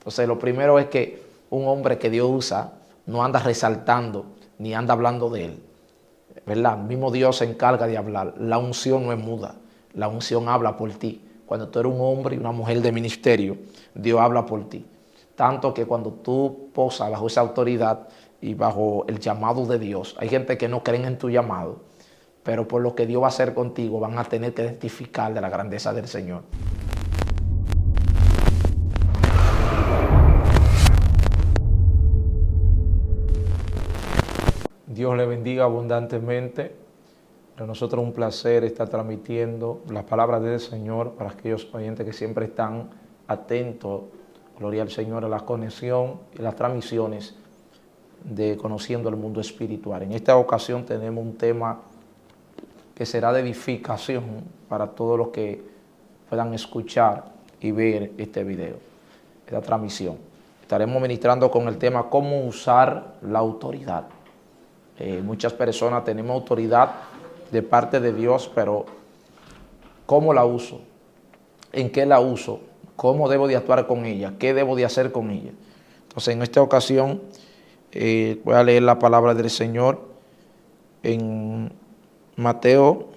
Entonces, lo primero es que un hombre que Dios usa no anda resaltando ni anda hablando de él, ¿verdad? El mismo Dios se encarga de hablar. La unción no es muda, la unción habla por ti. Cuando tú eres un hombre y una mujer de ministerio, Dios habla por ti. Tanto que cuando tú posas bajo esa autoridad y bajo el llamado de Dios, hay gente que no creen en tu llamado, pero por lo que Dios va a hacer contigo van a tener que identificar de la grandeza del Señor. Dios le bendiga abundantemente. Para nosotros es un placer estar transmitiendo las palabras del Señor para aquellos oyentes que siempre están atentos, gloria al Señor, a la conexión y las transmisiones de Conociendo el Mundo Espiritual. En esta ocasión tenemos un tema que será de edificación para todos los que puedan escuchar y ver este video, esta transmisión. Estaremos ministrando con el tema cómo usar la autoridad. Muchas personas tenemos autoridad de parte de Dios, pero ¿cómo la uso? ¿En qué la uso? ¿Cómo debo de actuar con ella? ¿Qué debo de hacer con ella? Entonces, en esta ocasión voy a leer la palabra del Señor en Mateo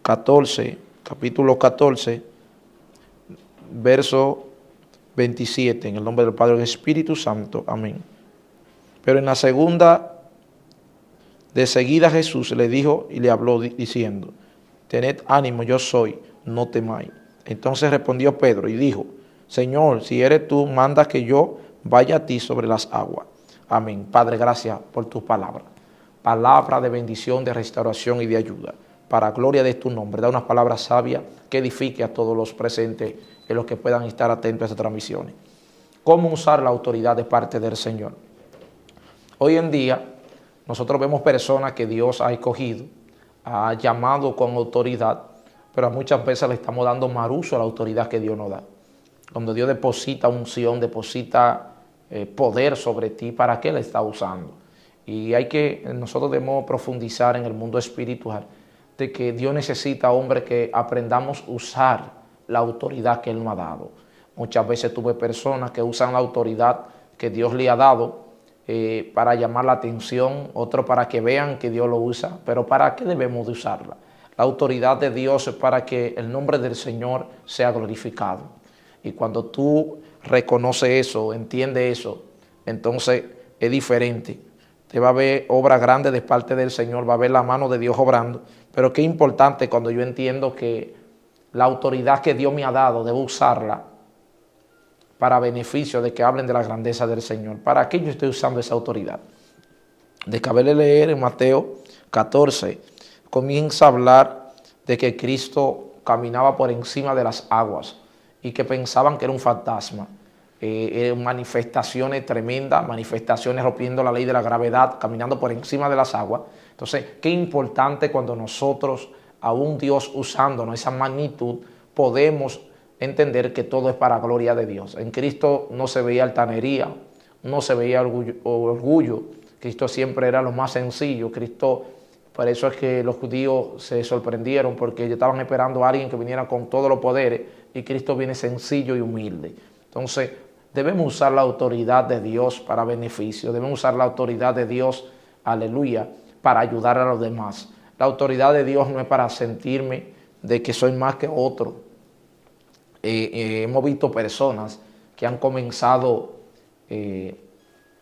14, capítulo 14, verso 27, en el nombre del Padre y del Espíritu Santo. Amén. Pero en la segunda, de seguida Jesús le dijo y le habló diciendo: tened ánimo, yo soy, no temáis. Entonces respondió Pedro y dijo: Señor, si eres tú, manda que yo vaya a ti sobre las aguas. Amén. Padre, gracias por tus palabras. Palabra de bendición, de restauración y de ayuda. Para gloria de tu nombre, da unas palabras sabias que edifique a todos los presentes y los que puedan estar atentos a estas transmisiones. ¿Cómo usar la autoridad de parte del Señor? Hoy en día, nosotros vemos personas que Dios ha escogido, ha llamado con autoridad, pero muchas veces le estamos dando mal uso a la autoridad que Dios nos da. Cuando Dios deposita unción, deposita poder sobre ti, ¿para qué la está usando? Y nosotros debemos profundizar en el mundo espiritual, de que Dios necesita hombres que aprendamos a usar la autoridad que Él nos ha dado. Muchas veces tuve personas que usan la autoridad que Dios le ha dado para llamar la atención, otro para que vean que Dios lo usa, pero ¿para qué debemos de usarla? La autoridad de Dios es para que el nombre del Señor sea glorificado. Y cuando tú reconoces eso, entiendes eso, entonces es diferente. Te va a ver obra grande de parte del Señor, va a ver la mano de Dios obrando, pero qué importante cuando yo entiendo que la autoridad que Dios me ha dado, debo usarla para beneficio de que hablen de la grandeza del Señor. ¿Para qué yo estoy usando esa autoridad? De que haberle leer en Mateo 14, comienza a hablar de que Cristo caminaba por encima de las aguas y que pensaban que era un fantasma. Manifestaciones tremendas, manifestaciones rompiendo la ley de la gravedad, caminando por encima de las aguas. Entonces, qué importante cuando nosotros, aún Dios usándonos esa magnitud, podemos entender que todo es para gloria de Dios. En Cristo no se veía altanería, no se veía orgullo. Cristo siempre era lo más sencillo. Cristo, por eso es que los judíos se sorprendieron, porque ellos estaban esperando a alguien que viniera con todos los poderes, y Cristo viene sencillo y humilde. Entonces, debemos usar la autoridad de Dios para beneficio. Debemos usar la autoridad de Dios, aleluya, para ayudar a los demás. La autoridad de Dios no es para sentirme de que soy más que otro. Hemos visto personas que han comenzado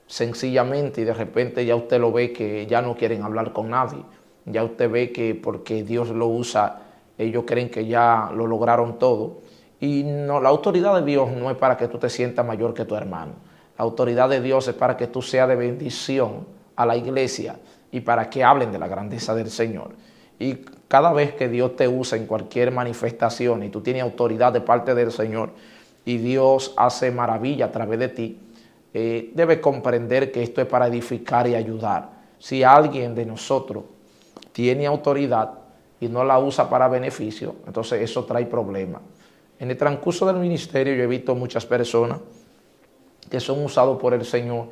sencillamente y de repente ya usted lo ve que ya no quieren hablar con nadie. Ya usted ve que porque Dios lo usa, ellos creen que ya lo lograron todo. Y no, la autoridad de Dios no es para que tú te sientas mayor que tu hermano. La autoridad de Dios es para que tú seas de bendición a la iglesia y para que hablen de la grandeza del Señor. Y cada vez que Dios te usa en cualquier manifestación y tú tienes autoridad de parte del Señor y Dios hace maravilla a través de ti, debes comprender que esto es para edificar y ayudar. Si alguien de nosotros tiene autoridad y no la usa para beneficio, entonces eso trae problemas. En el transcurso del ministerio yo he visto muchas personas que son usados por el Señor,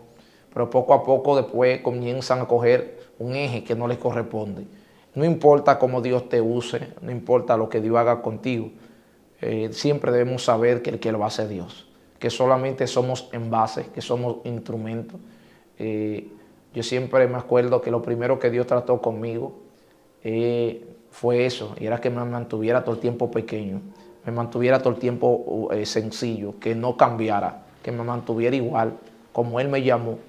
pero poco a poco después comienzan a coger un eje que no les corresponde. No importa cómo Dios te use, no importa lo que Dios haga contigo, siempre debemos saber que el que lo hace es Dios. que solamente somos envases, que somos instrumentos. Yo siempre me acuerdo que lo primero que Dios trató conmigo fue eso, y era que me mantuviera todo el tiempo pequeño, me mantuviera todo el tiempo sencillo, que no cambiara, que me mantuviera igual, como Él me llamó.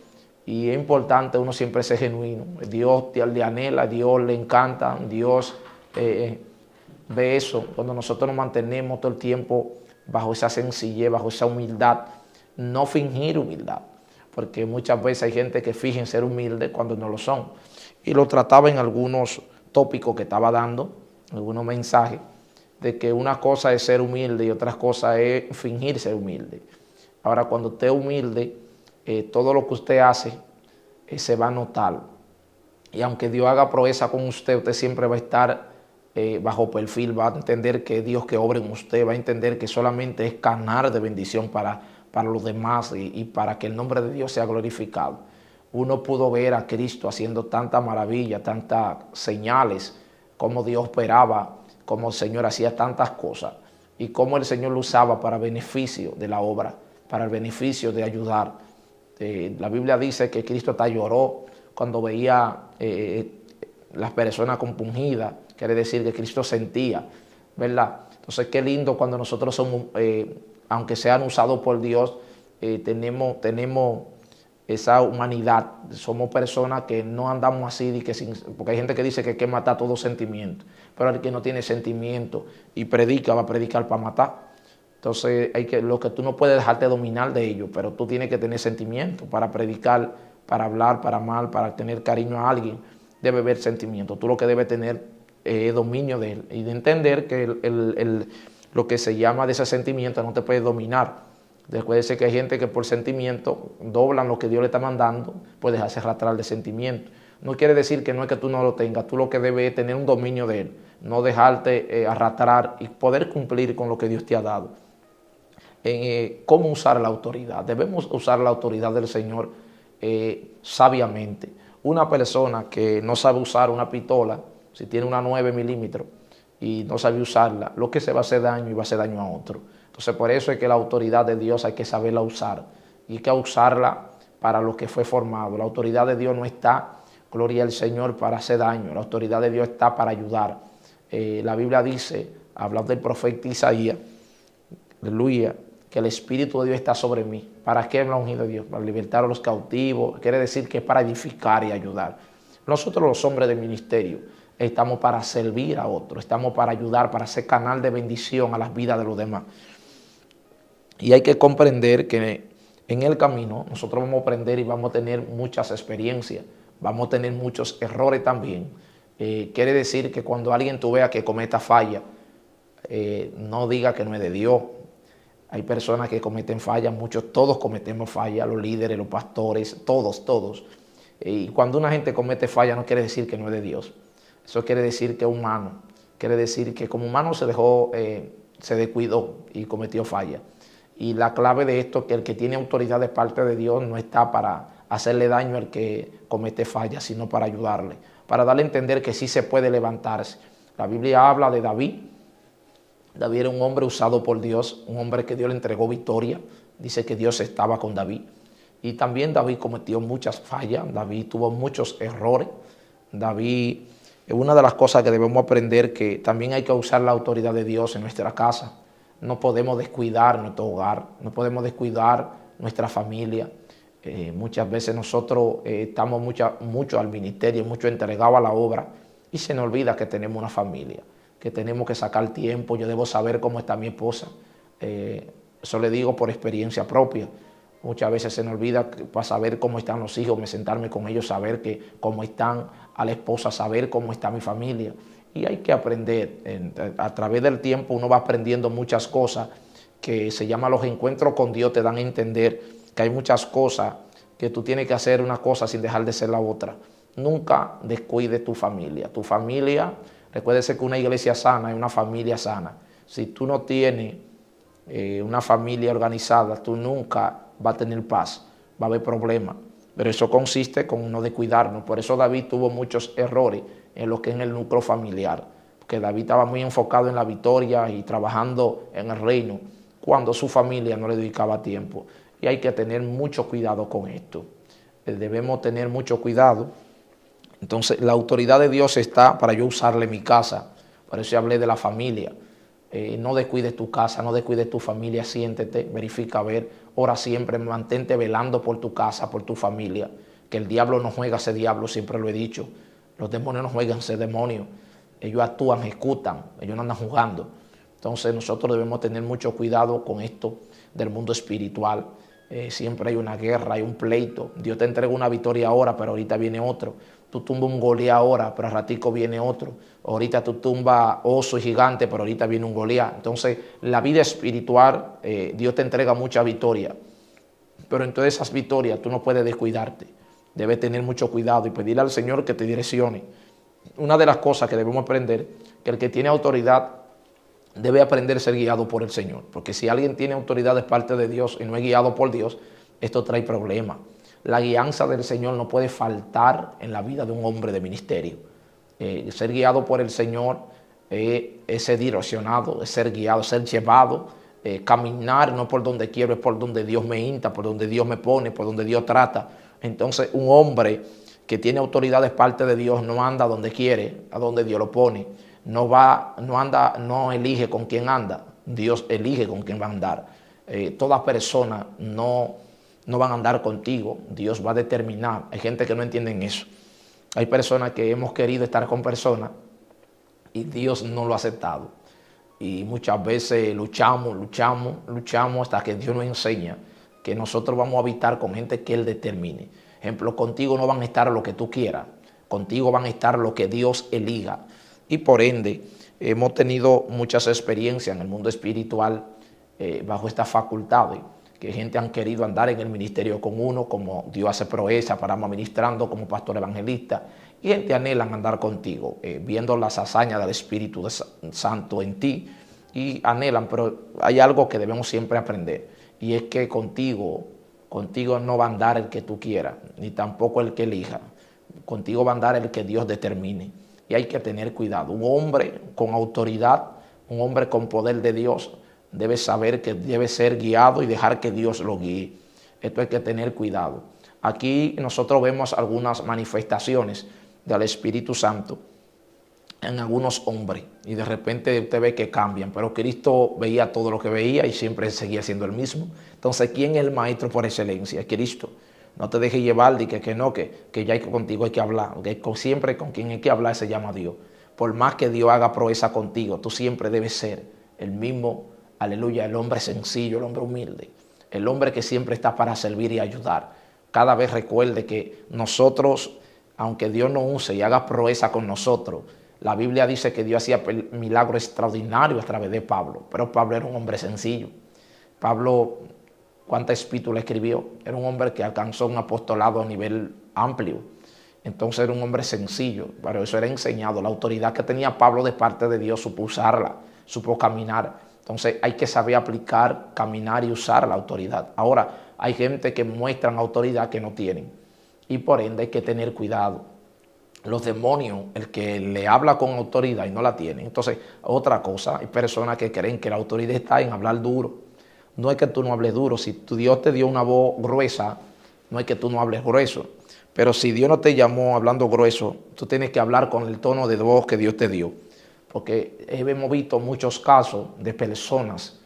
Y es importante uno siempre ser genuino. Dios le anhela, Dios le encanta, Dios ve eso, cuando nosotros nos mantenemos todo el tiempo bajo esa sencillez, bajo esa humildad, no fingir humildad, porque muchas veces hay gente que finge ser humilde cuando no lo son. Y lo trataba en algunos tópicos que estaba dando, algunos mensajes, de que una cosa es ser humilde y otra cosa es fingir ser humilde. Ahora, cuando usted es humilde, todo lo que usted hace se va a notar. Y aunque Dios haga proeza con usted, usted siempre va a estar bajo perfil, va a entender que es Dios que obra en usted, va a entender que solamente es canal de bendición para los demás y para que el nombre de Dios sea glorificado. Uno pudo ver a Cristo haciendo tanta maravilla, tantas señales, cómo Dios operaba, cómo el Señor hacía tantas cosas y cómo el Señor lo usaba para beneficio de la obra, para el beneficio de ayudar. La Biblia dice que Cristo hasta lloró cuando veía las personas compungidas, quiere decir que Cristo sentía, ¿verdad? Entonces qué lindo cuando nosotros somos, aunque sean usados por Dios, tenemos esa humanidad, somos personas que no andamos así, porque hay gente que dice que hay que matar todo sentimiento, pero el que no tiene sentimiento y predica, va a predicar para matar. Entonces lo que tú no puedes dejarte dominar de ello, pero tú tienes que tener sentimiento para predicar, para hablar, para amar, para tener cariño a alguien, debe haber sentimiento. Tú lo que debes tener es dominio de él y de entender que lo que se llama de ese sentimiento no te puede dominar. Puede ser que hay gente que por sentimiento doblan lo que Dios le está mandando, puedes hacer arrastrar de sentimiento. No quiere decir que no es que tú no lo tengas, tú lo que debes es tener un dominio de él, no dejarte arrastrar y poder cumplir con lo que Dios te ha dado. ¿Cómo usar la autoridad? Debemos usar la autoridad del Señor sabiamente. Una persona que no sabe usar una pistola, si tiene una 9 milímetros y no sabe usarla, lo que se va a hacer daño y va a hacer daño a otro. Entonces por eso es que la autoridad de Dios hay que saberla usar y hay que usarla para lo que fue formado. La autoridad de Dios no está, gloria al Señor, para hacer daño. La autoridad de Dios está para ayudar. La Biblia dice, hablando del profeta Isaías, aleluya, que el Espíritu de Dios está sobre mí. ¿Para qué me ha ungido Dios? Para libertar a los cautivos. Quiere decir que es para edificar y ayudar. Nosotros los hombres del ministerio estamos para servir a otros, estamos para ayudar, para ser canal de bendición a las vidas de los demás. Y hay que comprender que en el camino nosotros vamos a aprender y vamos a tener muchas experiencias, vamos a tener muchos errores también. Quiere decir que cuando alguien tú veas que cometa falla, no diga que no es de Dios. Hay personas que cometen fallas, todos cometemos fallas, los líderes, los pastores, todos. Y cuando una gente comete falla no quiere decir que no es de Dios. Eso quiere decir que es humano. Quiere decir que como humano se descuidó y cometió falla. Y la clave de esto es que el que tiene autoridad de parte de Dios no está para hacerle daño al que comete fallas, sino para ayudarle, para darle a entender que sí se puede levantarse. La Biblia habla de David. David era un hombre usado por Dios, un hombre que Dios le entregó victoria. Dice que Dios estaba con David. Y también David cometió muchas fallas, David tuvo muchos errores. David, una de las cosas que debemos aprender, que también hay que usar la autoridad de Dios en nuestra casa. No podemos descuidar nuestro hogar, no podemos descuidar nuestra familia. Muchas veces nosotros estamos mucho al ministerio, mucho entregados a la obra y se nos olvida que tenemos una familia, que tenemos que sacar tiempo. Yo debo saber cómo está mi esposa. Eso le digo por experiencia propia. Muchas veces se me olvida para saber cómo están los hijos, sentarme con ellos, saber cómo están a la esposa, saber cómo está mi familia. Y hay que aprender. A través del tiempo uno va aprendiendo muchas cosas que se llaman los encuentros con Dios. Te dan a entender que hay muchas cosas que tú tienes que hacer una cosa sin dejar de ser la otra. Nunca descuides tu familia. Tu familia, recuérdese que una iglesia sana es una familia sana. Si tú no tienes una familia organizada, tú nunca vas a tener paz, va a haber problemas. Pero eso consiste con no descuidarnos. Por eso David tuvo muchos errores en lo que es el núcleo familiar, porque David estaba muy enfocado en la victoria y trabajando en el reino, cuando su familia no le dedicaba tiempo. Y hay que tener mucho cuidado con esto. Debemos tener mucho cuidado. Entonces, la autoridad de Dios está para yo usarle mi casa. Por eso hablé de la familia. No descuides tu casa, no descuides tu familia, siéntete, verifica, a ver, ora siempre, mantente velando por tu casa, por tu familia. Que el diablo no juega a ese diablo, siempre lo he dicho. Los demonios no juegan a ese demonio. Ellos actúan, ejecutan, ellos no andan jugando. Entonces nosotros debemos tener mucho cuidado con esto del mundo espiritual. Siempre hay una guerra, hay un pleito. Dios te entrega una victoria ahora, pero ahorita viene otro. Tú tumbas un Goliat ahora, pero al ratico viene otro. Ahorita tú tumbas oso y gigante, pero ahorita viene un Goliat. Entonces, la vida espiritual, Dios te entrega mucha victoria. Pero en todas esas victorias tú no puedes descuidarte. Debes tener mucho cuidado y pedirle al Señor que te direccione. Una de las cosas que debemos aprender, que el que tiene autoridad debe aprender a ser guiado por el Señor. Porque si alguien tiene autoridad de parte de Dios y no es guiado por Dios, esto trae problemas. La guianza del Señor no puede faltar en la vida de un hombre de ministerio. Ser guiado por el Señor es ser direccionado, es ser guiado, ser llevado, caminar no por donde quiero, es por donde Dios me insta, por donde Dios me pone, por donde Dios trata. Entonces un hombre que tiene autoridad de parte de Dios no anda donde quiere, a donde Dios lo pone. No elige con quién anda, Dios elige con quién va a andar. Toda persona no van a andar contigo, Dios va a determinar. Hay gente que no entiende eso. Hay personas que hemos querido estar con personas y Dios no lo ha aceptado. Y muchas veces luchamos hasta que Dios nos enseña que nosotros vamos a habitar con gente que Él determine. Ejemplo, contigo no van a estar lo que tú quieras, contigo van a estar lo que Dios elija. Y por ende, hemos tenido muchas experiencias en el mundo espiritual bajo esta facultad, que gente han querido andar en el ministerio con uno, como Dios hace proeza, paramos ministrando como pastor evangelista, y gente anhelan andar contigo, viendo las hazañas del Espíritu Santo en ti, y anhelan, pero hay algo que debemos siempre aprender, y es que contigo no va a andar el que tú quieras, ni tampoco el que elija, contigo va a andar el que Dios determine, y hay que tener cuidado. Un hombre con autoridad, un hombre con poder de Dios, debe saber que debe ser guiado y dejar que Dios lo guíe. Esto hay que tener cuidado. Aquí nosotros vemos algunas manifestaciones del Espíritu Santo en algunos hombres y de repente usted ve que cambian, pero Cristo veía todo lo que veía y siempre seguía siendo el mismo. Entonces, ¿quién es el maestro por excelencia? Es Cristo. No te dejes llevar de que ya contigo hay que hablar, que siempre con quien hay que hablar se llama Dios. Por más que Dios haga proeza contigo, tú siempre debes ser el mismo, aleluya, el hombre sencillo, el hombre humilde, el hombre que siempre está para servir y ayudar. Cada vez recuerde que nosotros, aunque Dios nos use y haga proeza con nosotros, la Biblia dice que Dios hacía milagros extraordinarios a través de Pablo, pero Pablo era un hombre sencillo. Pablo, ¿cuántas epístolas escribió? Era un hombre que alcanzó un apostolado a nivel amplio. Entonces era un hombre sencillo, pero eso era enseñado. La autoridad que tenía Pablo de parte de Dios supo usarla, supo caminar. Entonces hay que saber aplicar, caminar y usar la autoridad. Ahora, hay gente que muestran autoridad que no tienen y por ende hay que tener cuidado. Los demonios, el que le habla con autoridad y no la tiene. Entonces, otra cosa, hay personas que creen que la autoridad está en hablar duro. No es que tú no hables duro. Si tu Dios te dio una voz gruesa, no es que tú no hables grueso. Pero si Dios no te llamó hablando grueso, tú tienes que hablar con el tono de voz que Dios te dio. Porque hemos visto muchos casos de personas,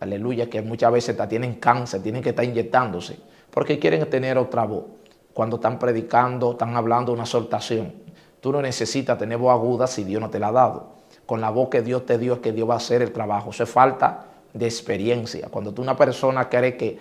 aleluya, que muchas veces tienen cáncer, tienen que estar inyectándose, porque quieren tener otra voz. Cuando están predicando, están hablando una exhortación. Tú no necesitas tener voz aguda si Dios no te la ha dado. Con la voz que Dios te dio es que Dios va a hacer el trabajo. Eso es falta de experiencia. Cuando tú una persona cree que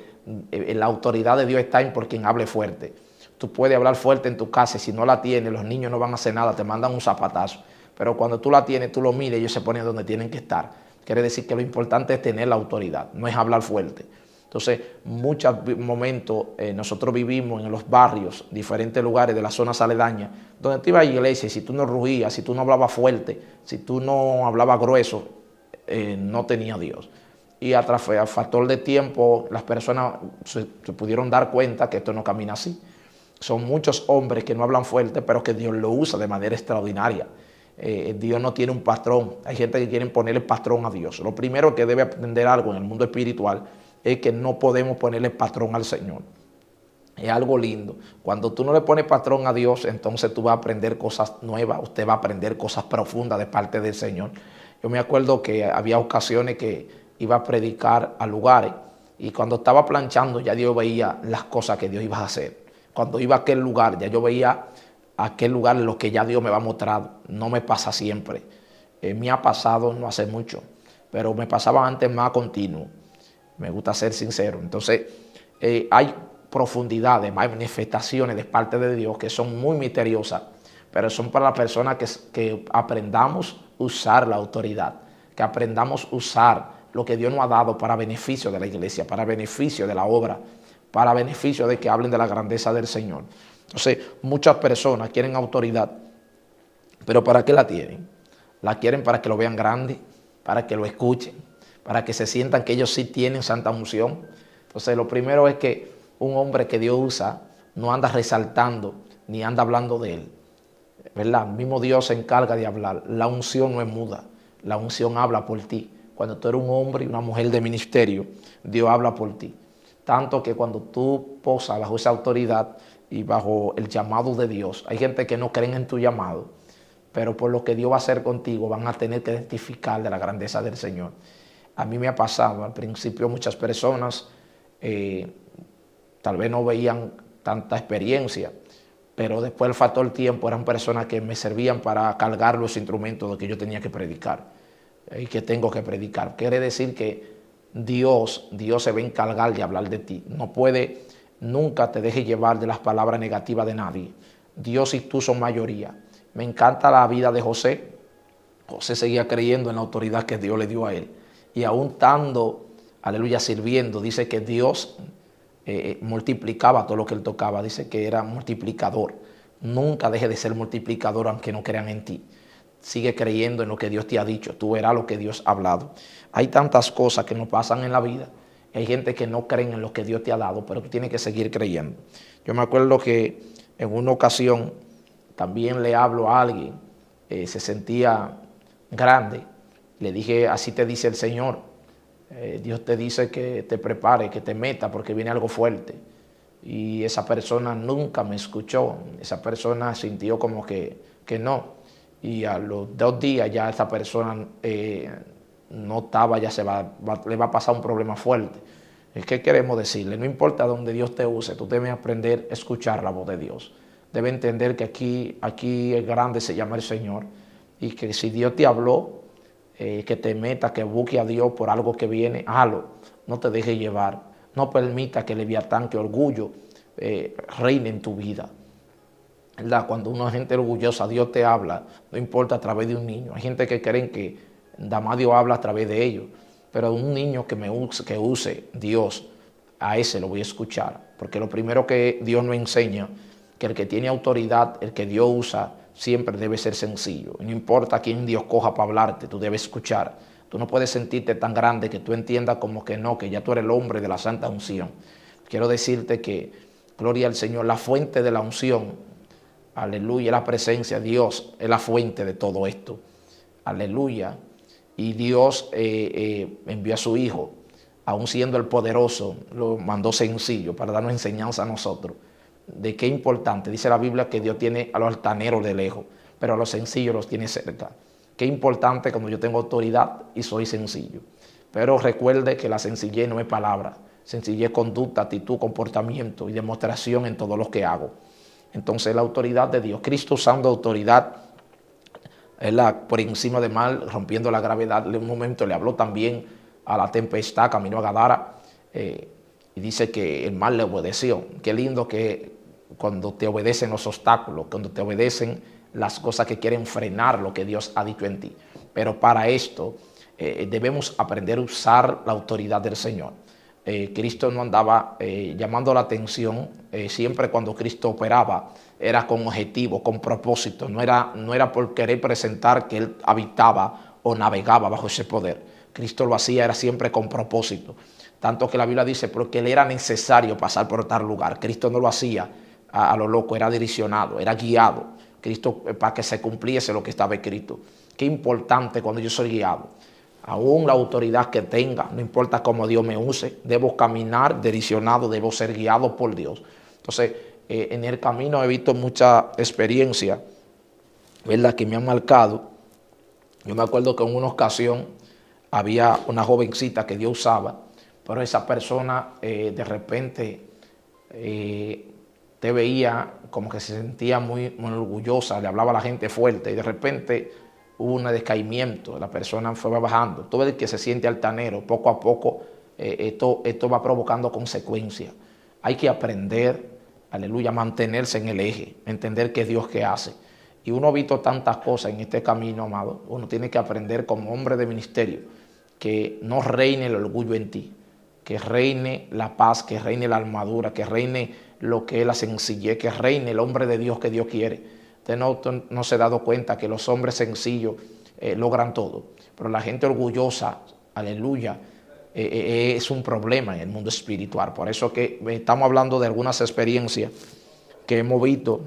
la autoridad de Dios está en por quien hable fuerte. Tú puedes hablar fuerte en tu casa y si no la tienes, los niños no van a hacer nada, te mandan un zapatazo. Pero cuando tú la tienes, tú lo miras y ellos se ponen donde tienen que estar. Quiere decir que lo importante es tener la autoridad, no es hablar fuerte. Entonces, muchos momentos nosotros vivimos en los barrios, diferentes lugares de las zonas aledañas, donde tú ibas a la iglesia y si tú no rugías, si tú no hablabas fuerte, si tú no hablabas grueso, no tenía Dios. Y a factor de tiempo, las personas se pudieron dar cuenta que esto no camina así. Son muchos hombres que no hablan fuerte, pero que Dios lo usa de manera extraordinaria. Dios no tiene un patrón. Hay gente que quiere ponerle patrón a Dios. Lo primero que debe aprender algo en el mundo espiritual es que no podemos ponerle patrón al Señor. Es algo lindo. Cuando tú no le pones patrón a Dios, entonces tú vas a aprender cosas nuevas, usted va a aprender cosas profundas de parte del Señor. Yo me acuerdo que había ocasiones que iba a predicar a lugares y cuando estaba planchando ya yo veía las cosas que Dios iba a hacer. Cuando iba a aquel lugar ya yo veía a aquel lugar lo que ya Dios me va a mostrar. No me pasa siempre. Me ha pasado no hace mucho, pero me pasaba antes más continuo. Me gusta ser sincero. Entonces hay profundidades, hay manifestaciones de parte de Dios que son muy misteriosas, pero son para las personas que aprendamos a usar la autoridad, que aprendamos a usar lo que Dios nos ha dado para beneficio de la iglesia, para beneficio de la obra, para beneficio de que hablen de la grandeza del Señor. Entonces, muchas personas quieren autoridad, pero ¿para qué la tienen? La quieren para que lo vean grande, para que lo escuchen, para que se sientan que ellos sí tienen santa unción. Entonces, lo primero es que un hombre que Dios usa no anda resaltando ni anda hablando de él, ¿verdad? El mismo Dios se encarga de hablar. La unción no es muda, la unción habla por ti. Cuando tú eres un hombre y una mujer de ministerio, Dios habla por ti. Tanto que cuando tú posas bajo esa autoridad y bajo el llamado de Dios, hay gente que no creen en tu llamado, pero por lo que Dios va a hacer contigo van a tener que identificar de la grandeza del Señor. A mí me ha pasado, al principio muchas personas tal vez no veían tanta experiencia, pero después el factor tiempo eran personas que me servían para cargar los instrumentos de que yo tenía que predicar y que tengo que predicar. Quiere decir que Dios se va a encargar de hablar de ti. No puede, nunca te dejes llevar de las palabras negativas de nadie. Dios y tú son mayoría. Me encanta la vida de José. José seguía creyendo en la autoridad que Dios le dio a él. Y aún estando, aleluya, sirviendo, dice que Dios multiplicaba todo lo que él tocaba. Dice que era multiplicador. Nunca deje de ser multiplicador aunque no crean en ti. Sigue creyendo en lo que Dios te ha dicho. Tú verás lo que Dios ha hablado. Hay tantas cosas que nos pasan en la vida. Hay gente que no cree en lo que Dios te ha dado, pero que tiene que seguir creyendo. Yo me acuerdo que en una ocasión también le hablo a alguien, se sentía grande. Le dije, así te dice el Señor. Dios te dice que te prepare, que te meta, porque viene algo fuerte. Y esa persona nunca me escuchó. Esa persona sintió como que no. Y a los 2 días ya esa persona no estaba, ya le va a pasar un problema fuerte. ¿Qué queremos decirle? No importa dónde Dios te use, tú debes aprender a escuchar la voz de Dios. Debes entender que aquí el grande se llama el Señor. Y que si Dios te habló, que te meta, que busque a Dios por algo que viene, hazlo. No te dejes llevar. No permita que Leviatán, que orgullo, reine en tu vida. ¿Verdad? Cuando una gente orgullosa, Dios te habla, no importa a través de un niño. Hay gente que creen que nada más Dios habla a través de ellos, pero un niño que use Dios, a ese lo voy a escuchar, porque lo primero que Dios nos enseña, que el que tiene autoridad, el que Dios usa, siempre debe ser sencillo. No importa quién Dios coja para hablarte, tú debes escuchar. Tú no puedes sentirte tan grande que tú entiendas como que no, que ya tú eres el hombre de la santa unción. Quiero decirte que, gloria al Señor, la fuente de la unción, aleluya, la presencia, Dios es la fuente de todo esto. Aleluya. Y Dios envió a su Hijo, aun siendo el poderoso, lo mandó sencillo para darnos enseñanza a nosotros. De qué importante, dice la Biblia que Dios tiene a los altaneros de lejos, pero a los sencillos los tiene cerca. Qué importante cuando yo tengo autoridad y soy sencillo. Pero recuerde que la sencillez no es palabra, sencillez es conducta, actitud, comportamiento y demostración en todo lo que hago. Entonces la autoridad de Dios, Cristo usando autoridad por encima del mal, rompiendo la gravedad. En un momento le habló también a la tempestad, caminó a Gadara y dice que el mal le obedeció. Qué lindo que cuando te obedecen los obstáculos, cuando te obedecen las cosas que quieren frenar lo que Dios ha dicho en ti. Pero para esto debemos aprender a usar la autoridad del Señor. Cristo no andaba llamando la atención, siempre cuando Cristo operaba era con objetivo, con propósito, no era por querer presentar que Él habitaba o navegaba bajo ese poder. Cristo lo hacía, era siempre con propósito, tanto que la Biblia dice porque le era necesario pasar por tal lugar. Cristo no lo hacía a lo loco, era direccionado, era guiado Cristo, para que se cumpliese lo que estaba escrito. Qué importante cuando yo soy guiado. Aún la autoridad que tenga, no importa cómo Dios me use, debo caminar direccionado, debo ser guiado por Dios. Entonces, en el camino he visto mucha experiencia, ¿verdad?, que me han marcado. Yo me acuerdo que en una ocasión había una jovencita que Dios usaba, pero esa persona de repente te veía como que se sentía muy orgullosa, le hablaba a la gente fuerte y de repente hubo un decaimiento, la persona fue bajando. Todo el que se siente altanero, poco a poco esto va provocando consecuencias. Hay que aprender, aleluya, a mantenerse en el eje, entender que es Dios que hace. Y uno ha visto tantas cosas en este camino, amado. Uno tiene que aprender como hombre de ministerio que no reine el orgullo en ti, que reine la paz, que reine la armadura, que reine lo que es la sencillez, que reine el hombre de Dios que Dios quiere. Usted no se ha dado cuenta que los hombres sencillos logran todo, pero la gente orgullosa, aleluya, es un problema en el mundo espiritual. Por eso que estamos hablando de algunas experiencias que hemos visto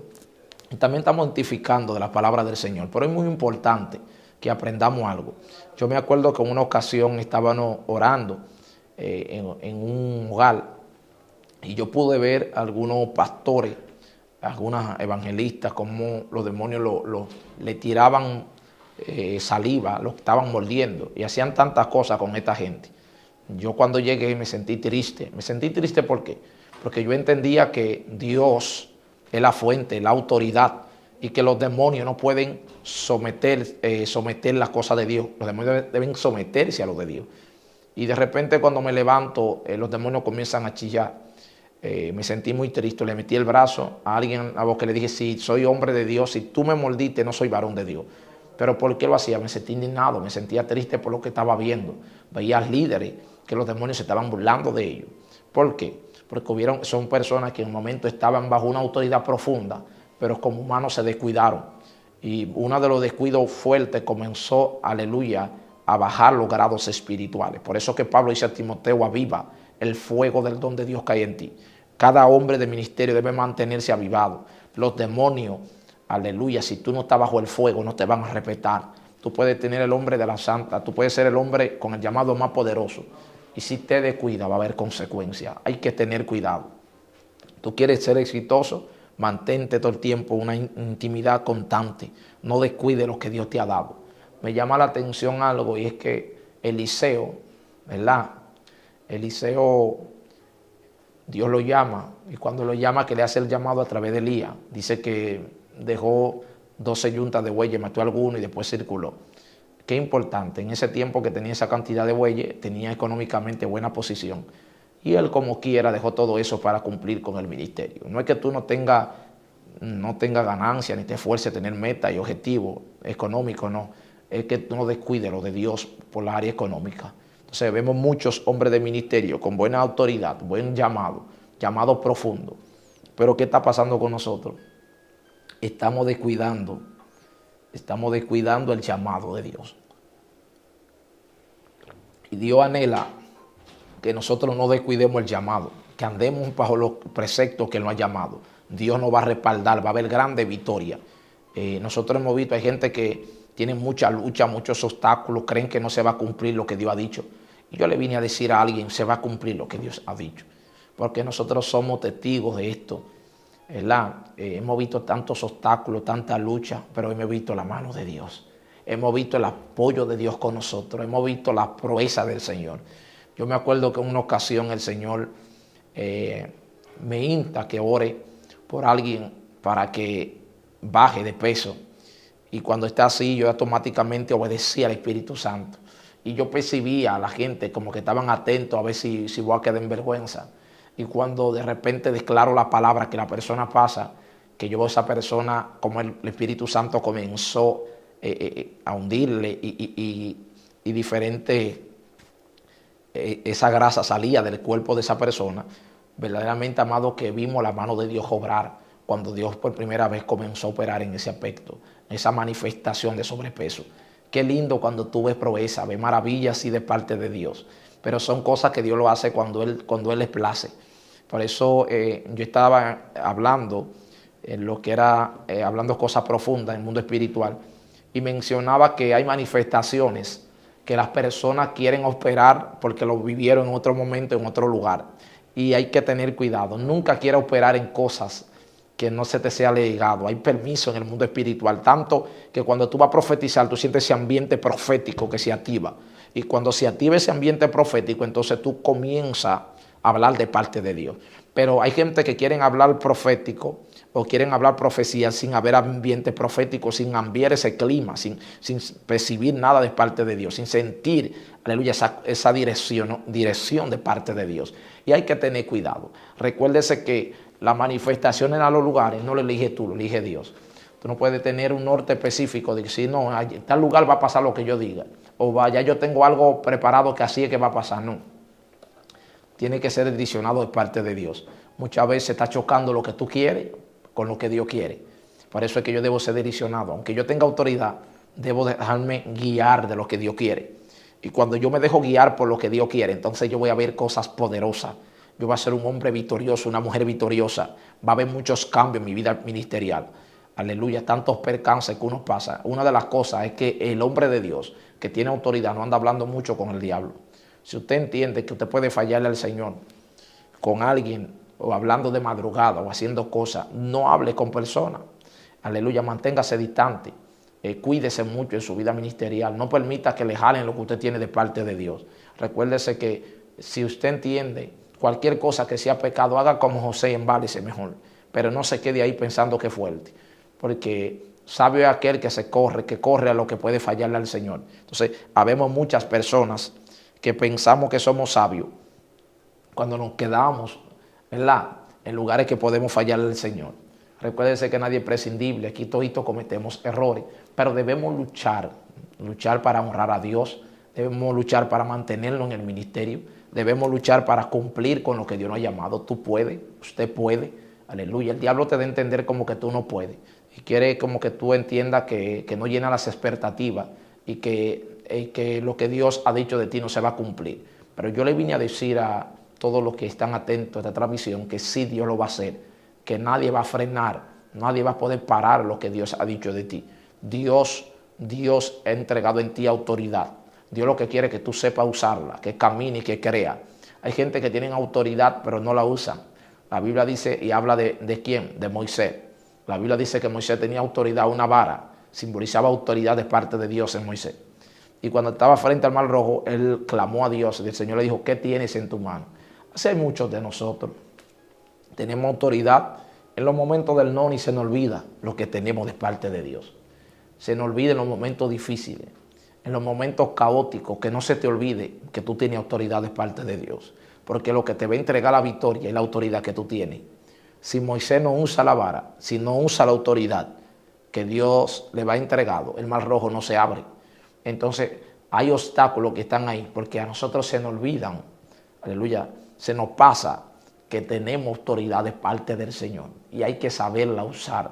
y también estamos identificando de la palabra del Señor. Pero es muy importante que aprendamos algo. Yo me acuerdo que en una ocasión estábamos orando en un hogar y yo pude ver a algunos pastores, algunas evangelistas, como los demonios le tiraban saliva, lo estaban mordiendo y hacían tantas cosas con esta gente. Yo cuando llegué me sentí triste. Me sentí triste ¿por qué? Porque yo entendía que Dios es la fuente, la autoridad, y que los demonios no pueden someter las cosas de Dios. Los demonios deben someterse a lo de Dios. Y de repente cuando me levanto, los demonios comienzan a chillar. Me sentí muy triste, le metí el brazo a alguien a vos que le dije, si soy hombre de Dios, si tú me mordiste, no soy varón de Dios. Pero ¿por qué lo hacía? Me sentí indignado, me sentía triste por lo que estaba viendo. Veía líderes que los demonios se estaban burlando de ellos. ¿Por qué? Porque son personas que en un momento estaban bajo una autoridad profunda, pero como humanos se descuidaron. Y uno de los descuidos fuertes comenzó, aleluya, a bajar los grados espirituales. Por eso que Pablo dice a Timoteo, aviva el fuego del don de Dios que hay en ti. Cada hombre de ministerio debe mantenerse avivado. Los demonios, aleluya, si tú no estás bajo el fuego, no te van a respetar. Tú puedes tener el hombre de la santa, tú puedes ser el hombre con el llamado más poderoso. Y si te descuida, va a haber consecuencias. Hay que tener cuidado. Tú quieres ser exitoso, mantente todo el tiempo una intimidad constante. No descuide lo que Dios te ha dado. Me llama la atención algo y es que Eliseo, ¿verdad? Eliseo, Dios lo llama, y cuando lo llama, que le hace el llamado a través de Elías. Dice que dejó 12 yuntas de bueyes, mató a alguno y después circuló. Qué importante, en ese tiempo que tenía esa cantidad de bueyes, tenía económicamente buena posición. Y él como quiera dejó todo eso para cumplir con el ministerio. No es que tú no tengas ganancia, ni te esfuerces a tener metas y objetivos económicos, no. Es que tú no descuides lo de Dios por la área económica. Entonces vemos muchos hombres de ministerio con buena autoridad, buen llamado profundo. Pero ¿qué está pasando con nosotros? Estamos descuidando el llamado de Dios. Y Dios anhela que nosotros no descuidemos el llamado, que andemos bajo los preceptos que Él nos ha llamado. Dios nos va a respaldar, va a haber grande victoria. Nosotros hemos visto, hay gente que tiene mucha lucha, muchos obstáculos, creen que no se va a cumplir lo que Dios ha dicho. Y yo le vine a decir a alguien, se va a cumplir lo que Dios ha dicho. Porque nosotros somos testigos de esto, ¿verdad? Hemos visto tantos obstáculos, tanta lucha, pero hemos visto la mano de Dios. Hemos visto el apoyo de Dios con nosotros, hemos visto la proeza del Señor. Yo me acuerdo que en una ocasión el Señor me insta que ore por alguien para que baje de peso. Y cuando está así, yo automáticamente obedecía al Espíritu Santo. Y yo percibía a la gente como que estaban atentos a ver si voy a quedar en vergüenza. Y cuando de repente declaro la palabra que la persona pasa, que yo veo a esa persona como el Espíritu Santo comenzó a hundirle y diferente, esa grasa salía del cuerpo de esa persona. Verdaderamente, amado, que vimos la mano de Dios obrar cuando Dios por primera vez comenzó a operar en ese aspecto, esa manifestación de sobrepeso. Qué lindo cuando tú ves proeza, ves maravillas así de parte de Dios. Pero son cosas que Dios lo hace cuando Él les place. Por eso yo estaba hablando lo que era hablando cosas profundas en el mundo espiritual, y mencionaba que hay manifestaciones que las personas quieren operar porque lo vivieron en otro momento, en otro lugar, y hay que tener cuidado. Nunca quiera operar en cosas que no se te sea legado. Hay permiso en el mundo espiritual, tanto que cuando tú vas a profetizar, tú sientes ese ambiente profético que se activa, y cuando se activa ese ambiente profético, entonces tú comienzas a hablar de parte de Dios. Pero hay gente que quieren hablar profético o quieren hablar profecía sin haber ambiente profético, sin cambiar ese clima, sin percibir nada de parte de Dios, sin sentir, aleluya, esa dirección de parte de Dios. Y hay que tener cuidado. Recuérdese que la manifestación en los lugares no lo elige tú, lo elige Dios. Tú no puedes tener un norte específico de que si no, en tal lugar va a pasar lo que yo diga, o vaya, yo tengo algo preparado que así es que va a pasar. No. Tiene que ser direccionado de parte de Dios. Muchas veces está chocando lo que tú quieres con lo que Dios quiere. Por eso es que yo debo ser direccionado. Aunque yo tenga autoridad, debo dejarme guiar de lo que Dios quiere. Y cuando yo me dejo guiar por lo que Dios quiere, entonces yo voy a ver cosas poderosas. Yo voy a ser un hombre victorioso, una mujer victoriosa. Va a haber muchos cambios en mi vida ministerial. Aleluya, tantos percances que uno pasa. Una de las cosas es que el hombre de Dios, que tiene autoridad, no anda hablando mucho con el diablo. Si usted entiende que usted puede fallarle al Señor con alguien, o hablando de madrugada, o haciendo cosas, no hable con personas. Aleluya, manténgase distante. Cuídese mucho en su vida ministerial. No permita que le jalen lo que usted tiene de parte de Dios. Recuérdese que si usted entiende cualquier cosa que sea pecado, haga como José, embálese mejor. Pero no se quede ahí pensando que es fuerte. Porque sabio es aquel que corre a lo que puede fallarle al Señor. Entonces, habemos muchas personas que pensamos que somos sabios cuando nos quedamos, ¿verdad?, en lugares que podemos fallarle al Señor. Recuérdense que nadie es prescindible, aquí toditos cometemos errores, pero debemos luchar para honrar a Dios, debemos luchar para mantenerlo en el ministerio, debemos luchar para cumplir con lo que Dios nos ha llamado. Tú puedes, usted puede, aleluya. El diablo te da a entender como que tú no puedes y quiere como que tú entiendas que no llena las expectativas y que lo que Dios ha dicho de ti no se va a cumplir. Pero yo le vine a decir a todos los que están atentos a esta transmisión que sí, Dios lo va a hacer, que nadie va a frenar, nadie va a poder parar lo que Dios ha dicho de ti. Dios ha entregado en ti autoridad. Dios lo que quiere es que tú sepas usarla, que camine y que crea. Hay gente que tiene autoridad pero no la usa. La Biblia dice y habla de ¿quién? De Moisés. La Biblia dice que Moisés tenía autoridad, una vara, simbolizaba autoridad de parte de Dios en Moisés. Y cuando estaba frente al Mar Rojo, él clamó a Dios y el Señor le dijo, ¿qué tienes en tu mano? Así hay muchos de nosotros. Tenemos autoridad en los momentos del no, y se nos olvida lo que tenemos de parte de Dios. Se nos olvida en los momentos difíciles, en los momentos caóticos, que no se te olvide que tú tienes autoridad de parte de Dios. Porque lo que te va a entregar la victoria es la autoridad que tú tienes. Si Moisés no usa la vara, si no usa la autoridad que Dios le va entregado, el Mar Rojo no se abre. Entonces hay obstáculos que están ahí porque a nosotros se nos olvidan, aleluya, se nos pasa que tenemos autoridad de parte del Señor y hay que saberla usar.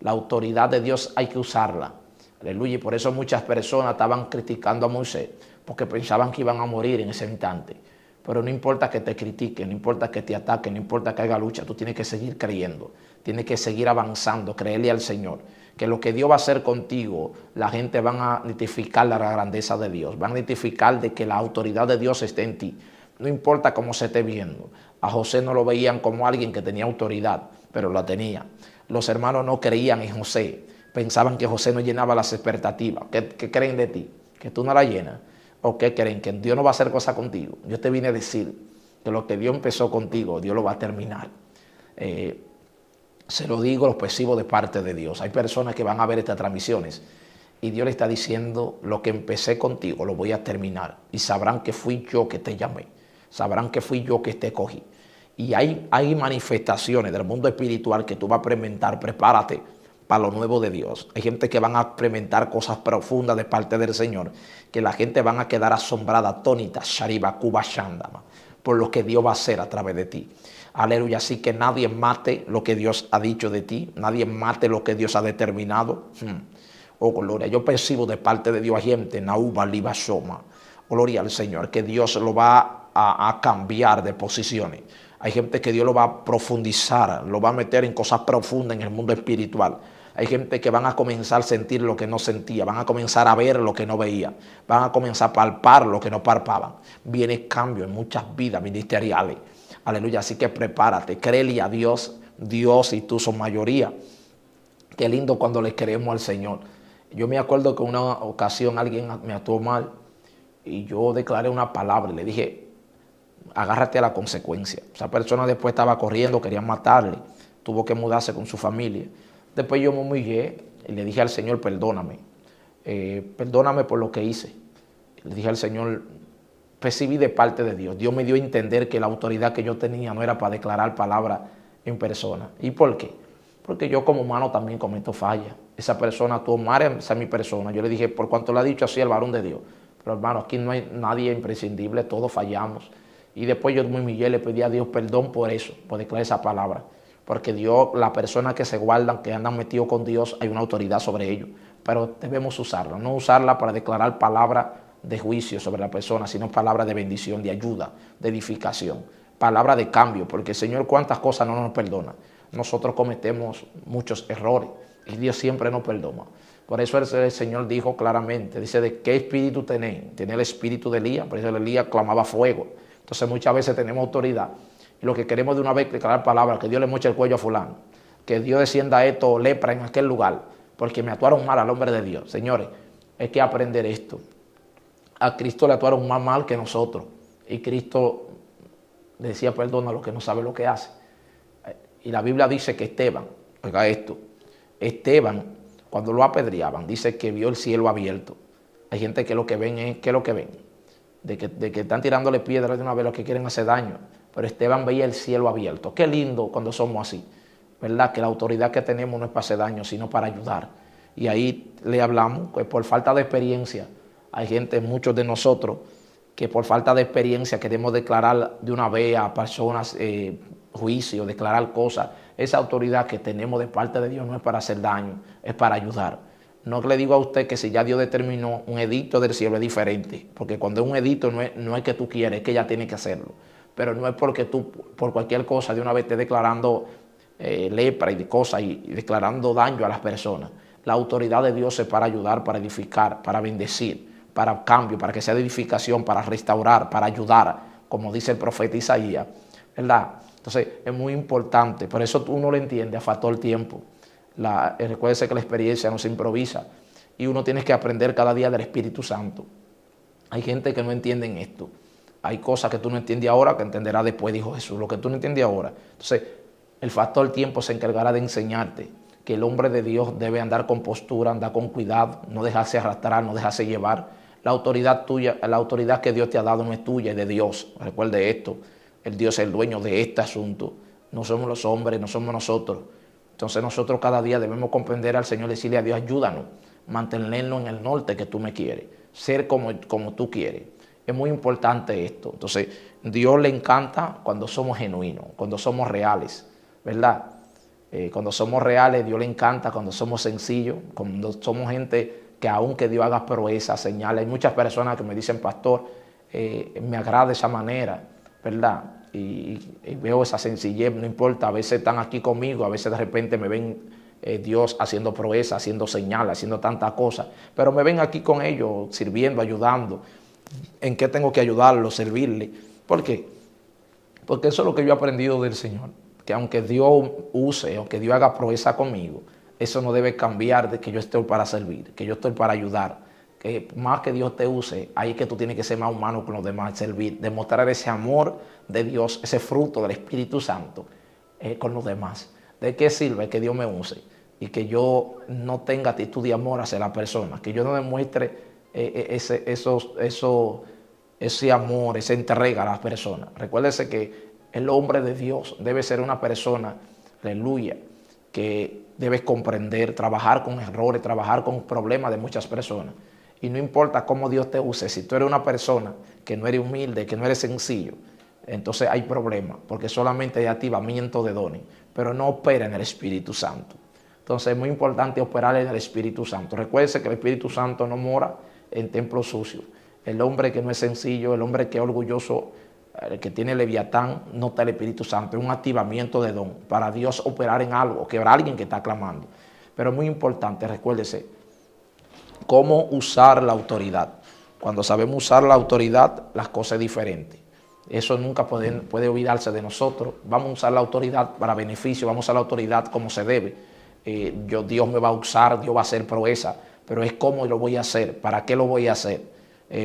La autoridad de Dios hay que usarla, aleluya, y por eso muchas personas estaban criticando a Moisés porque pensaban que iban a morir en ese instante. Pero no importa que te critiquen, no importa que te ataquen, no importa que haya lucha, tú tienes que seguir creyendo, tienes que seguir avanzando, creerle al Señor, que lo que Dios va a hacer contigo, la gente va a identificar la grandeza de Dios, van a identificar de que la autoridad de Dios está en ti. No importa cómo se esté viendo. A José no lo veían como alguien que tenía autoridad, pero la tenía. Los hermanos no creían en José, pensaban que José no llenaba las expectativas. ¿Qué creen de ti? ¿Que tú no la llenas? ¿O qué creen? ¿Que Dios no va a hacer cosas contigo? Yo te vine a decir que lo que Dios empezó contigo, Dios lo va a terminar. Se lo digo, lo percibo de parte de Dios. Hay personas que van a ver estas transmisiones y Dios le está diciendo, lo que empecé contigo lo voy a terminar. Y sabrán que fui yo que te llamé. Sabrán que fui yo que te cogí. Y hay manifestaciones del mundo espiritual que tú vas a experimentar. Prepárate para lo nuevo de Dios. Hay gente que van a experimentar cosas profundas de parte del Señor, que la gente van a quedar asombrada, atónita, Shariba, Kuba, Shandama, por lo que Dios va a hacer a través de ti. Aleluya, así que nadie mate lo que Dios ha dicho de ti, nadie mate lo que Dios ha determinado. Oh, gloria, yo percibo de parte de Dios a gente, Nauba, Liba, Shoma, gloria al Señor, que Dios lo va a cambiar de posiciones. Hay gente que Dios lo va a profundizar, lo va a meter en cosas profundas en el mundo espiritual. Hay gente que van a comenzar a sentir lo que no sentía, van a comenzar a ver lo que no veía, van a comenzar a palpar lo que no palpaban. Viene cambio en muchas vidas ministeriales. Aleluya, así que prepárate, créele a Dios. Dios y tú son mayoría. Qué lindo cuando le creemos al Señor. Yo me acuerdo que en una ocasión alguien me actuó mal y yo declaré una palabra y le dije, agárrate a la consecuencia. Esa persona después estaba corriendo, querían matarle, tuvo que mudarse con su familia. Después yo me humillé y le dije al Señor, perdóname, perdóname por lo que hice. Le dije al Señor, recibí de parte de Dios. Dios me dio a entender que la autoridad que yo tenía no era para declarar palabras en persona. ¿Y por qué? Porque yo como humano también cometo fallas. Esa persona tuvo mal, esa es mi persona. Yo le dije, por cuanto lo ha dicho así el varón de Dios. Pero hermano, aquí no hay nadie imprescindible, todos fallamos. Y después yo me humillé, le pedí a Dios perdón por eso, por declarar esa palabra. Porque Dios, las personas que se guardan, que andan metidos con Dios, hay una autoridad sobre ellos. Pero debemos usarla, no usarla para declarar palabras de juicio sobre la persona, sino palabras de bendición, de ayuda, de edificación. Palabra de cambio, porque el Señor cuántas cosas no nos perdona. Nosotros cometemos muchos errores y Dios siempre nos perdona. Por eso el Señor dijo claramente, dice, ¿de qué espíritu tenéis? Tenía el espíritu de Elías, por eso Elías clamaba fuego. Entonces muchas veces tenemos autoridad y lo que queremos de una vez declarar palabras, que Dios le moche el cuello a fulano, que Dios descienda esto, lepra en aquel lugar, porque me actuaron mal al hombre de Dios. Señores, hay que aprender esto. A Cristo le actuaron más mal que nosotros y Cristo decía perdona a los que no saben lo que hace. Y la Biblia dice que Esteban, oiga esto, Esteban, cuando lo apedreaban, dice que vio el cielo abierto. Hay gente que lo que ven es, ¿qué es lo que ven? De que están tirándole piedras de una vez los que quieren hacer daño. Pero Esteban veía el cielo abierto. Qué lindo cuando somos así, ¿verdad? Que la autoridad que tenemos no es para hacer daño, sino para ayudar. Y ahí le hablamos, pues por falta de experiencia, hay gente, muchos de nosotros, que por falta de experiencia queremos declarar de una vez a personas juicio, declarar cosas. Esa autoridad que tenemos de parte de Dios no es para hacer daño, es para ayudar. No le digo a usted que si ya Dios determinó un edicto del cielo es diferente, porque cuando es un edicto no es que tú quieres, es que ella tiene que hacerlo. Pero no es porque tú por cualquier cosa de una vez estés declarando lepra y de cosas y declarando daño a las personas. La autoridad de Dios es para ayudar, para edificar, para bendecir, para cambio, para que sea de edificación, para restaurar, para ayudar, como dice el profeta Isaías, ¿verdad? Entonces es muy importante, por eso uno lo entiende a factor tiempo. Recuérdese que la experiencia no se improvisa y uno tiene que aprender cada día del Espíritu Santo. Hay gente que no entiende esto. Hay cosas que tú no entiendes ahora que entenderás después, dijo Jesús, lo que tú no entiendes ahora. Entonces el factor tiempo se encargará de enseñarte que el hombre de Dios debe andar con postura, andar con cuidado, no dejarse arrastrar, no dejarse llevar. La autoridad tuya, la autoridad que Dios te ha dado no es tuya, es de Dios. Recuerde esto, el Dios es el dueño de este asunto. No somos los hombres, no somos nosotros. Entonces nosotros cada día debemos comprender al Señor y decirle a Dios, ayúdanos, mantenernos en el norte que tú me quieres, ser como tú quieres. Es muy importante esto. Entonces Dios le encanta cuando somos genuinos, cuando somos reales, ¿verdad? Cuando somos reales, Dios le encanta cuando somos sencillos, cuando somos gente que aunque Dios haga proezas, señales. Hay muchas personas que me dicen, pastor, me agrada esa manera, ¿verdad? Y veo esa sencillez, no importa, a veces están aquí conmigo, a veces de repente me ven Dios haciendo proezas, haciendo señales, haciendo tantas cosas, pero me ven aquí con ellos, sirviendo, ayudando. ¿En qué tengo que ayudarlo, servirle? ¿Por qué? Porque eso es lo que yo he aprendido del Señor, que aunque Dios use, aunque Dios haga proeza conmigo, eso no debe cambiar de que yo estoy para servir, que yo estoy para ayudar, que más que Dios te use, ahí es que tú tienes que ser más humano con los demás, servir, demostrar ese amor de Dios, ese fruto del Espíritu Santo con los demás. ¿De qué sirve que Dios me use y que yo no tenga actitud de amor hacia la persona, que yo no demuestre ese amor, esa entrega a las personas? Recuérdese que el hombre de Dios debe ser una persona, aleluya, que debes comprender, trabajar con errores, trabajar con problemas de muchas personas. Y no importa cómo Dios te use, si tú eres una persona que no eres humilde, que no eres sencillo, entonces hay problemas, porque solamente hay activamiento de dones, pero no opera en el Espíritu Santo. Entonces es muy importante operar en el Espíritu Santo. Recuérdese que el Espíritu Santo no mora en templos sucios. El hombre que no es sencillo, el hombre que es orgulloso, El que tiene Leviatán no está el Espíritu Santo. Es un activamiento de don para Dios operar en algo, que habrá alguien que está clamando. Pero es muy importante, recuérdese, cómo usar la autoridad. Cuando sabemos usar la autoridad, las cosas es diferente. Eso nunca puede olvidarse de nosotros. Vamos a usar la autoridad para beneficio, vamos a usar la autoridad como se debe. Dios me va a usar, Dios va a hacer proeza, pero es cómo lo voy a hacer, para qué lo voy a hacer.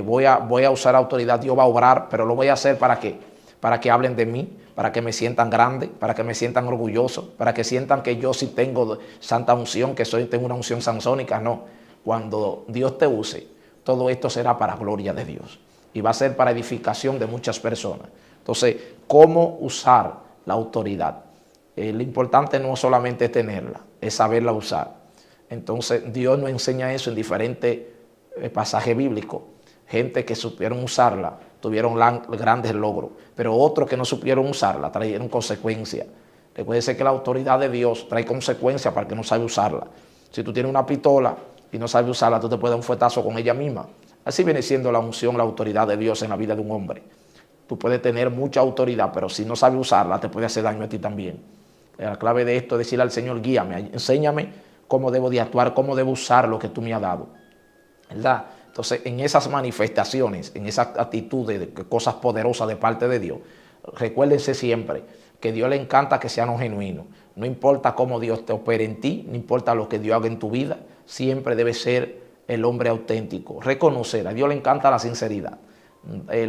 Voy a usar autoridad, Dios va a obrar, pero lo voy a hacer ¿para qué? Para que hablen de mí, para que me sientan grande, para que me sientan orgulloso, para que sientan que yo sí tengo santa unción, que tengo una unción sansónica. No, cuando Dios te use, todo esto será para gloria de Dios y va a ser para edificación de muchas personas. Entonces, ¿cómo usar la autoridad? Lo importante no solamente es tenerla, es saberla usar. Entonces, Dios nos enseña eso en diferentes pasajes bíblicos. Gente que supieron usarla, tuvieron grandes logros, pero otros que no supieron usarla, trajeron consecuencias. Recuerde que la autoridad de Dios trae consecuencias para el que no sabe usarla. Si tú tienes una pistola y no sabes usarla, tú te puedes dar un fuetazo con ella misma. Así viene siendo la unción, la autoridad de Dios en la vida de un hombre. Tú puedes tener mucha autoridad, pero si no sabes usarla, te puede hacer daño a ti también. La clave de esto es decirle al Señor, guíame, enséñame cómo debo de actuar, cómo debo usar lo que tú me has dado, ¿verdad? Entonces, en esas manifestaciones, en esas actitudes de cosas poderosas de parte de Dios, recuérdense siempre que Dios le encanta que seamos genuinos. No importa cómo Dios te opere en ti, no importa lo que Dios haga en tu vida, siempre debe ser el hombre auténtico. Reconocer, a Dios le encanta la sinceridad.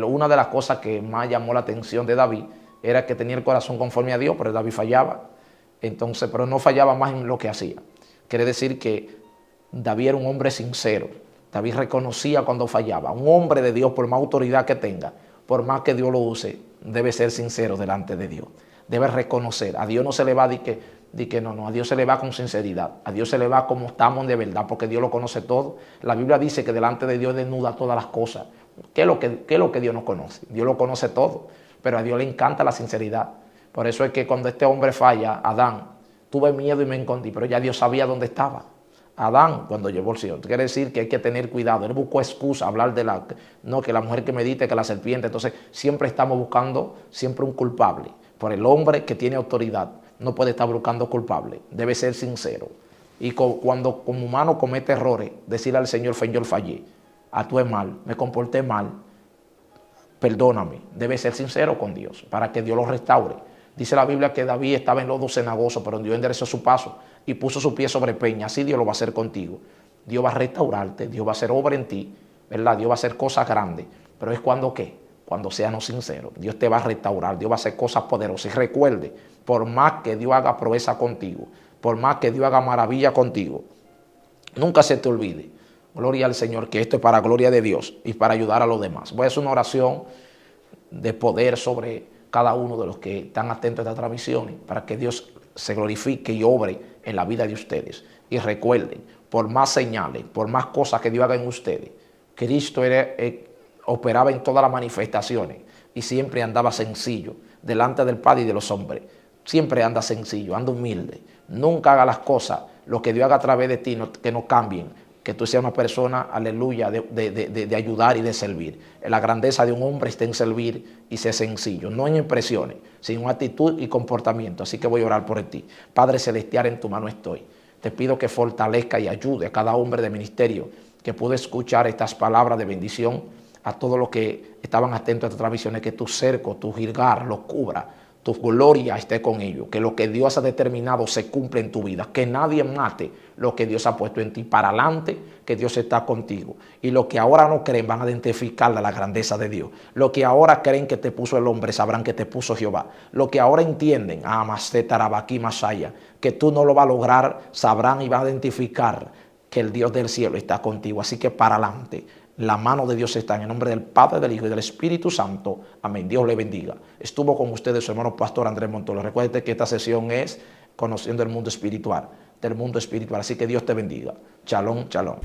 Una de las cosas que más llamó la atención de David era que tenía el corazón conforme a Dios, pero David fallaba. Entonces, pero no fallaba más en lo que hacía. Quiere decir que David era un hombre sincero. David reconocía cuando fallaba. Un hombre de Dios, por más autoridad que tenga, por más que Dios lo use, debe ser sincero delante de Dios. Debe reconocer. A Dios no se le va no, a Dios se le va con sinceridad. A Dios se le va como estamos de verdad, porque Dios lo conoce todo. La Biblia dice que delante de Dios desnuda todas las cosas. ¿Qué es lo que Dios no conoce? Dios lo conoce todo, pero a Dios le encanta la sinceridad. Por eso es que cuando este hombre falla, Adán, tuve miedo y me escondí, pero ya Dios sabía dónde estaba. Adán, cuando llevó el Señor, quiere decir que hay que tener cuidado. Él buscó excusa, hablar de que la mujer que medite, que la serpiente. Entonces, siempre estamos buscando siempre un culpable. Por el hombre que tiene autoridad, no puede estar buscando culpable. Debe ser sincero. Y cuando como humano comete errores, decirle al Señor, Señor, fallé. Actué mal, me comporté mal. Perdóname. Debe ser sincero con Dios para que Dios lo restaure. Dice la Biblia que David estaba en lodo cenagoso, pero Dios enderezó su paso y puso su pie sobre peña. Así Dios lo va a hacer contigo. Dios va a restaurarte, Dios va a hacer obra en ti, ¿verdad? Dios va a hacer cosas grandes. Pero es cuando ¿qué? Cuando seamos sinceros. Dios te va a restaurar, Dios va a hacer cosas poderosas. Y recuerde, por más que Dios haga proeza contigo, por más que Dios haga maravilla contigo, nunca se te olvide, gloria al Señor, que esto es para gloria de Dios y para ayudar a los demás. Voy a hacer una oración de poder sobre cada uno de los que están atentos a estas transmisiones, para que Dios se glorifique y obre en la vida de ustedes. Y recuerden, por más señales, por más cosas que Dios haga en ustedes, Cristo operaba en todas las manifestaciones y siempre andaba sencillo delante del Padre y de los hombres. Siempre anda sencillo, anda humilde. Nunca haga las cosas, lo que Dios haga a través de ti, que no cambien. Que tú seas una persona, aleluya, de ayudar y de servir. La grandeza de un hombre está en servir y ser sencillo, no en impresiones, sino en actitud y comportamiento. Así que voy a orar por ti. Padre Celestial, en tu mano estoy. Te pido que fortalezca y ayude a cada hombre de ministerio que pudo escuchar estas palabras de bendición, a todos los que estaban atentos a estas transmisiones, que tu cerco, tu jirgar los cubra, tu gloria esté con ellos, que lo que Dios ha determinado se cumple en tu vida, que nadie mate lo que Dios ha puesto en ti. Para adelante, que Dios está contigo. Y los que ahora no creen van a identificar la grandeza de Dios. Los que ahora creen que te puso el hombre sabrán que te puso Jehová. Los que ahora entienden, Masaya, que tú no lo vas a lograr, sabrán y van a identificar que el Dios del cielo está contigo. Así que para adelante. La mano de Dios está en el nombre del Padre, del Hijo y del Espíritu Santo. Amén. Dios le bendiga. Estuvo con ustedes su hermano pastor Andrés Montolo. Recuerde que esta sesión es conociendo el mundo espiritual, del mundo espiritual. Así que Dios te bendiga. Shalom, shalom.